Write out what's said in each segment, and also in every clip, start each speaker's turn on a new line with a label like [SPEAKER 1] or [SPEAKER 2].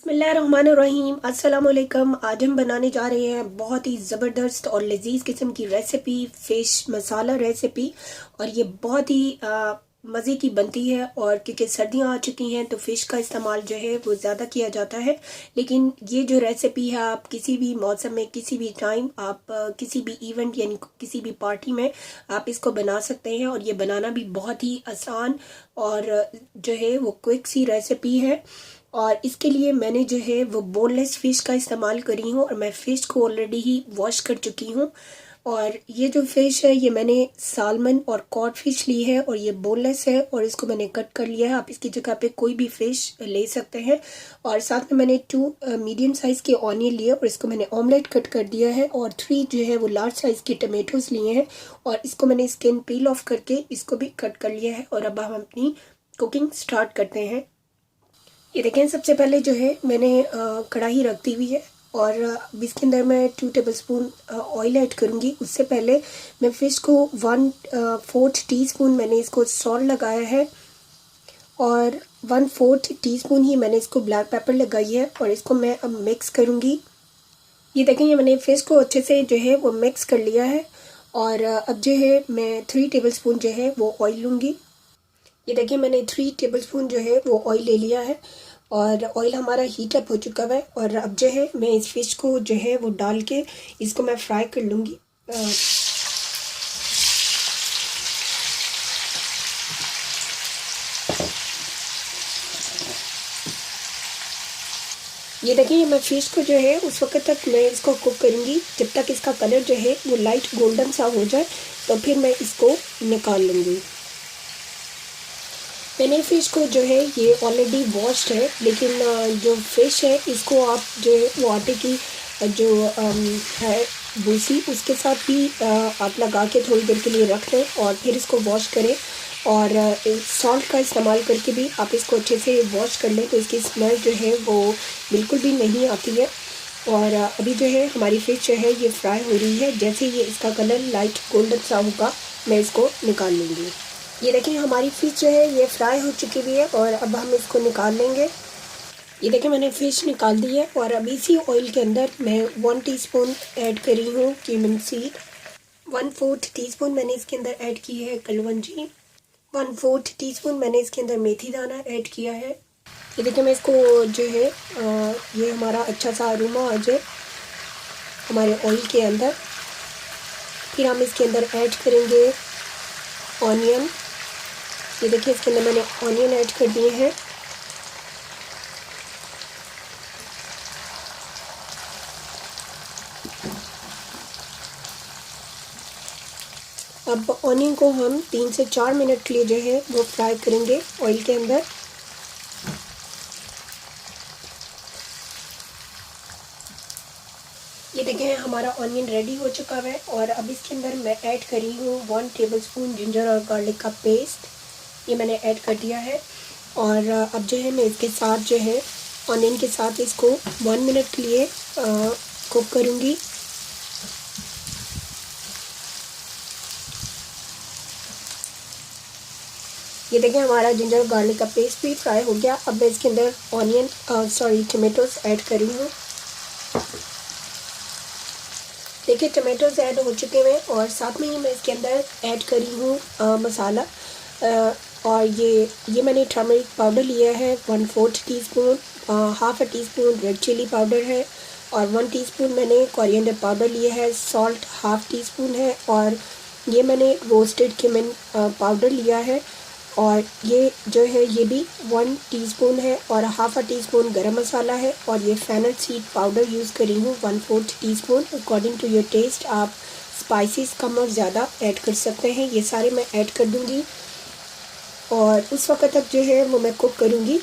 [SPEAKER 1] बिस्मिल्लाहिर्रहमानिर्रहीम अस्सलाम वालेकुम। आज हम बनाने जा रहे हैं बहुत ही ज़बरदस्त और लजीज किस्म की रेसिपी, फ़िश मसाला रेसिपी। और ये बहुत ही मज़े की बनती है। और क्योंकि सर्दियां आ चुकी हैं तो फ़िश का इस्तेमाल जो है वो ज़्यादा किया जाता है। लेकिन ये जो रेसिपी है आप किसी भी मौसम में, किसी भी टाइम, आप किसी भी इवेंट यानी किसी भी पार्टी में आप इसको बना सकते हैं। और ये बनाना भी बहुत ही आसान और जो है वो क्विक सी रेसिपी है। और इसके लिए मैंने जो है वो बोनलेस फ़िश का इस्तेमाल करी हूँ और मैं फ़िश को ऑलरेडी ही वॉश कर चुकी हूँ। और ये जो फ़िश है ये मैंने सालमन और कॉड फ़िश ली है और ये बोनलेस है और इसको मैंने कट कर लिया है। आप इसकी जगह पे कोई भी फ़िश ले सकते हैं। और साथ में मैंने 2 मीडियम साइज़ के ऑनियन लिए और इसको मैंने ऑमलेट कट कर दिया है। और 3 जो है वो लार्ज साइज़ के टमेटोज़ लिए हैं और इसको मैंने स्किन पील ऑफ करके इसको भी कट कर लिया है। और अब हम अपनी कुकिंग स्टार्ट करते हैं। ये देखें, सबसे पहले जो है मैंने कढ़ाई रख दी हुई है और इसके अंदर मैं 2 टेबलस्पून ऑयल ऐड करूँगी। उससे पहले मैं फ़िश को 1/4 टीस्पून मैंने इसको सॉल्ट लगाया है और 1/4 टीस्पून ही मैंने इसको ब्लैक पेपर लगाई है और इसको मैं अब मिक्स करूँगी। ये देखें, ये मैंने फ़िश को अच्छे से जो है वो मिक्स कर लिया है। और अब जो है मैं 3 टेबलस्पून जो है वो ऑयल लूँगी। ये देखिए, मैंने 3 टेबलस्पून जो है वो ऑयल ले लिया है और ऑयल हमारा हीट अप हो चुका है। और अब जो है मैं इस फिश को जो है वो डाल के इसको मैं फ्राई कर लूँगी। ये देखिए, मैं फ़िश को जो है उस वक्त तक मैं इसको कुक करूँगी जब तक इसका कलर जो है वो लाइट गोल्डन सा हो जाए, तो फिर मैं इसको निकाल लूँगी। मैंने फ़िश को जो है ये ऑलरेडी वॉश्ड है, लेकिन जो फ़िश है इसको आप जो है वो आटे की जो है भूसी उसके साथ भी आप लगा के थोड़ी देर के लिए रख दें और फिर इसको वॉश करें। और सॉल्ट का इस्तेमाल करके भी आप इसको अच्छे से वॉश कर लें तो इसकी स्मेल जो है वो बिल्कुल भी नहीं आती है। और अभी जो है हमारी फ़िश जो है ये फ्राई हो रही है। जैसे ये इसका कलर लाइट गोल्डन सा होगा मैं इसको निकाल लूँगी। ये देखिए, हमारी फ़िश जो है ये फ्राई हो चुकी हुई है और अब हम इसको निकाल लेंगे। ये देखिए, मैंने फ़िश निकाल दी है और अब इसी ऑयल के अंदर मैं 1 टीस्पून ऐड कर रही हूँ क्यूमिन सीड। 1/4 टीस्पून मैंने इसके अंदर ऐड की है कलवंजी। 1/4 टीस्पून मैंने इसके अंदर मेथी दाना ऐड किया है। ये देखिए, मैं इसको जो है ये हमारा अच्छा सा अरोमा आ जाए हमारे ऑयल के अंदर, फिर हम इसके अंदर ऐड करेंगे ऑनियन। ये देखिए, इसके अंदर मैंने ऑनियन ऐड कर दिए हैं। अब ऑनियन को हम 3 से 4 मिनट के लिए जो है वो फ्राई करेंगे ऑयल के अंदर। ये देखें, हमारा ऑनियन रेडी हो चुका है और अब इसके अंदर मैं ऐड करी हूँ 1 टेबलस्पून जिंजर और गार्लिक का पेस्ट। ये मैंने ऐड कर दिया है। और अब जो है मैं इसके साथ जो है ऑनियन के साथ इसको 1 मिनट के लिए कुक करूँगी। ये देखें, हमारा जिंजर गार्लिक का पेस्ट भी फ्राई हो गया। अब मैं इसके अंदर टमाटोज ऐड कर रही हूँ। देखिए, टमाटोज ऐड हो चुके हैं और साथ में ही मैं इसके अंदर ऐड करी हूँ मसाला। और ये मैंने टर्मरिक पाउडर लिया है 1/4 teaspoon, half a teaspoon red chilli powder है और 1 टीस्पून मैंने कोरिएंडर पाउडर लिया है। सॉल्ट हाफ टीस्पून है और ये मैंने रोस्टेड क्यूमिन पाउडर लिया है और ये जो है ये भी 1 टीस्पून है और हाफ अ टीस्पून गरम मसाला है। और ये फेनल सीड पाउडर यूज़ करी हूँ 1/4 teaspoon. According to your taste आप स्पाइसेस कम और ज़्यादा ऐड कर सकते हैं। ये सारे मैं ऐड कर दूँगी और उस वक्त तक जो है वो मैं कुक करूँगी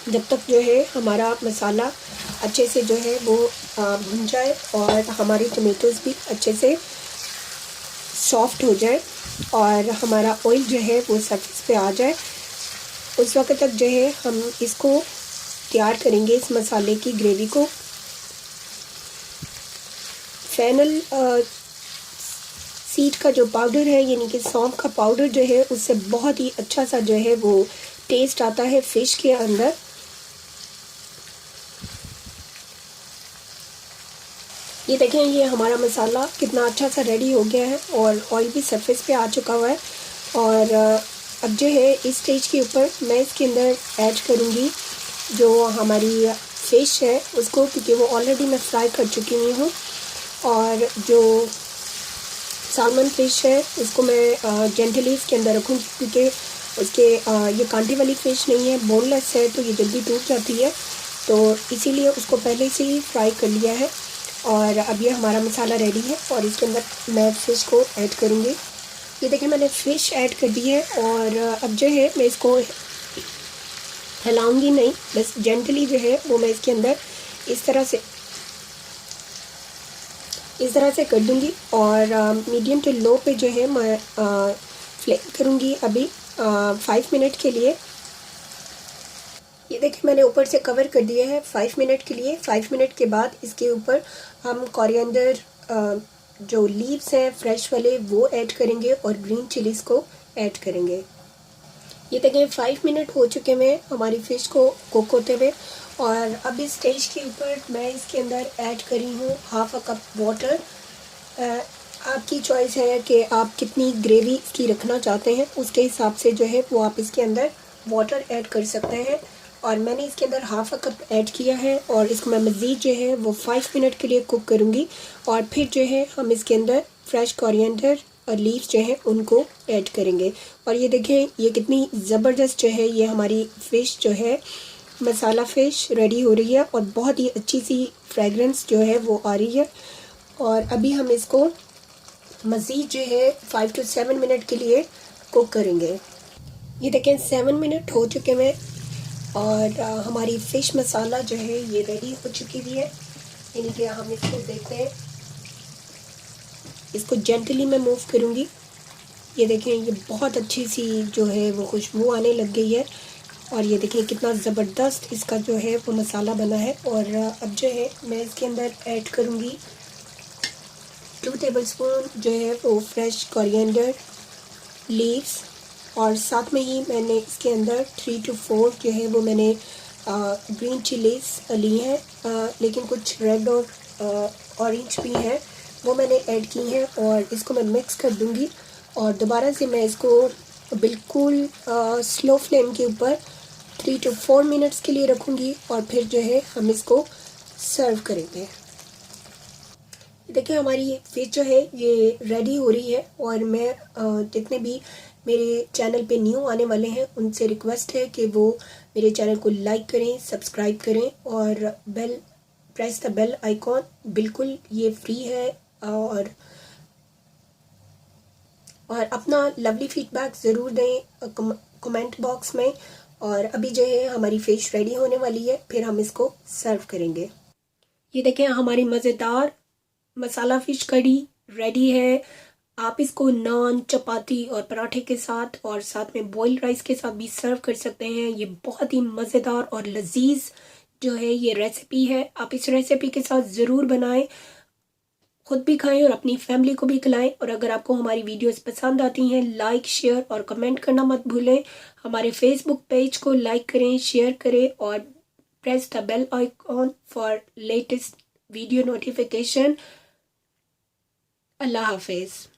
[SPEAKER 1] जब तक जो है हमारा मसाला अच्छे से जो है वो भुन जाए और हमारे टमेटोज़ भी अच्छे से सॉफ्ट हो जाए और हमारा ऑयल जो है वो सरफेस पे आ जाए। उस वक्त तक जो है हम इसको तैयार करेंगे, इस मसाले की ग्रेवी को। फेनल सीड का जो पाउडर है यानी कि सौंफ का पाउडर जो है उससे बहुत ही अच्छा सा जो है वो टेस्ट आता है फ़िश के अंदर। ये देखें, ये हमारा मसाला कितना अच्छा सा रेडी हो गया है और ऑयल भी सरफेस पे आ चुका हुआ है। और अब जो है इस स्टेज के ऊपर मैं इसके अंदर ऐड करूँगी जो हमारी फ़िश है उसको, क्योंकि वो ऑलरेडी मैं फ्राई कर चुकी हुई हूँ। और जो सालमन फ़िश है उसको मैं जेंटली इसके अंदर रखूँगी, क्योंकि उसके ये कांटे वाली फ़िश नहीं है, बोनलेस है, तो ये जल्दी टूट जाती है, तो इसीलिए उसको पहले से ही फ्राई कर लिया है। और अब ये हमारा मसाला रेडी है और इसके अंदर मैं फ़िश को ऐड करूँगी। ये देखिए, मैंने फ़िश ऐड कर दी है और अब जो है मैं इसको हिलाऊंगी नहीं, बस जेंटली जो है वो मैं इसके अंदर इस तरह से कर दूंगी। और मीडियम टू लो पे जो है मैं फ्लेम करूंगी अभी 5 मिनट के लिए। ये देखिए, मैंने ऊपर से कवर कर दिया है 5 मिनट के लिए। 5 मिनट के बाद इसके ऊपर हम कोरिएंडर जो लीव्स हैं फ्रेश वाले वो ऐड करेंगे और ग्रीन चिलीज़ को ऐड करेंगे। ये देखें, 5 मिनट हो चुके हैं हमारी फ़िश को कुक होते हुए। और अब इस स्टेज के ऊपर मैं इसके अंदर ऐड करी हूँ हाफ़ अ कप वाटर। आपकी चॉइस है कि आप कितनी ग्रेवी इसकी रखना चाहते हैं, उसके हिसाब से जो है वो आप इसके अंदर वाटर ऐड कर सकते हैं। और मैंने इसके अंदर हाफ़ अ कप ऐड किया है और इसको मैं मज़ीद जो है वो 5 मिनट के लिए कुक करूँगी। और फिर जो है हम इसके अंदर फ्रेश कोरिएंडर और लीव्स जो हैं उनको ऐड करेंगे। और ये देखें, ये कितनी ज़बरदस्त जो है ये हमारी फ़िश जो है मसाला फ़िश रेडी हो रही है और बहुत ही अच्छी सी फ्रेगरेंस जो है वो आ रही है। और अभी हम इसको मज़ीद जो है 5 to 7 मिनट के लिए कुक करेंगे। ये देखें, 7 मिनट हो चुके हैं और हमारी फ़िश मसाला जो है ये रेडी हो चुकी हुई है। यानी कि हम इसको देखते हैं, इसको जेंटली मैं मूव करूँगी। ये देखें, ये बहुत अच्छी सी जो है वो खुशबू आने लग गई है। और ये देखें कितना ज़बरदस्त इसका जो है वो मसाला बना है। और अब जो है मैं इसके अंदर ऐड करूँगी 2 टेबलस्पून जो है वो फ्रेश कोरिएंडर लीव्स। और साथ में ही मैंने इसके अंदर 3 to 4 जो है वो मैंने ग्रीन चिलीज़ ली हैं, लेकिन कुछ रेड और ऑरेंज भी हैं, वो मैंने ऐड की हैं। और इसको मैं मिक्स कर दूँगी और दोबारा से मैं इसको बिल्कुल स्लो फ्लेम के ऊपर 3 to 4 मिनट्स के लिए रखूँगी और फिर जो है हम इसको सर्व करेंगे। देखिए, हमारी फ़िश जो है ये रेडी हो रही है। और मैं जितने भी मेरे चैनल पे न्यू आने वाले हैं उनसे रिक्वेस्ट है कि वो मेरे चैनल को लाइक करें, सब्सक्राइब करें और प्रेस द बेल आइकॉन। बिल्कुल ये फ्री है। और अपना लवली फीडबैक ज़रूर दें कमेंट बॉक्स में। और अभी जो है हमारी फ़िश रेडी होने वाली है, फिर हम इसको सर्व करेंगे। ये देखें, हमारी मज़ेदार मसाला फ़िश कढ़ी रेडी है। आप इसको नान, चपाती और पराठे के साथ और साथ में बॉइल्ड राइस के साथ भी सर्व कर सकते हैं। ये बहुत ही मज़ेदार और लजीज जो है ये रेसिपी है। आप इस रेसिपी के साथ ज़रूर बनाएं, खुद भी खाएं और अपनी फैमिली को भी खिलाएं। और अगर आपको हमारी वीडियोस पसंद आती हैं, लाइक, शेयर और कमेंट करना मत भूलें। हमारे फेसबुक पेज को लाइक करें, शेयर करें और press the bell icon for latest video notification. अल्लाह हाफिज़।